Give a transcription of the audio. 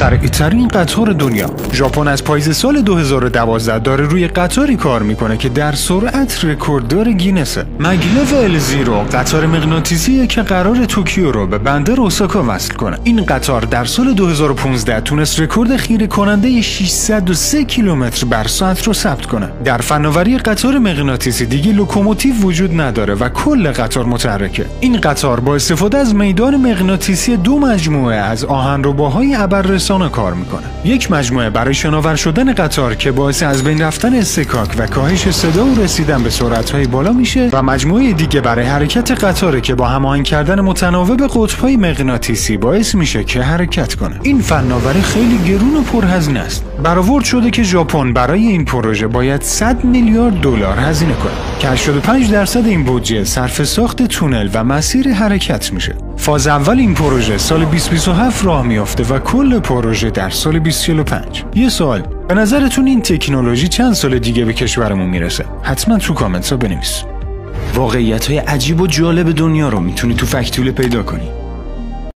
سریع‌ترین قطار دنیا. ژاپن از پاییز سال 2012 داره روی قطاری کار میکنه که در سرعت رکورددار گینسه. مگلو L0 قطار مغناطیسیه که قرار توکیو رو به بندر اوساکا وصل کنه. این قطار در سال 2015 تونست رکورد خیره کننده 603 کیلومتر بر ساعت رو ثبت کنه. در فناوری قطار مغناطیسی دیگه لوکوموتیو وجود نداره و کل قطار متحرکه. این قطار با استفاده از میدان مغناطیسی دو مجموعه از آهنرباهای ابررسان کار میکنه. یک مجموعه برای شناور شدن قطار که باعث از بین رفتن اصطکاک و کاهش صدا و رسیدن به سرعت‌های بالا میشه و مجموعه دیگه برای حرکت قطاره که با هماهنگ کردن متناوب قطب‌های مغناطیسی باعث میشه که حرکت کنه. این فناوری خیلی گرون و پرهزینه است. برآورد شده که ژاپن برای این پروژه باید 100 میلیارد دلار هزینه کنه که 85% این بودجه صرف ساخت تونل و مسیر حرکت میشه. فاز اول این پروژه سال 2027 راه میافته و کل پروژه در سال 2045. یه سوال، به نظرتون این تکنولوژی چند سال دیگه به کشورمون میرسه؟ حتما تو کامنت ها بنویس. واقعیت‌های عجیب و جالب دنیا رو میتونی تو فکتول پیدا کنی.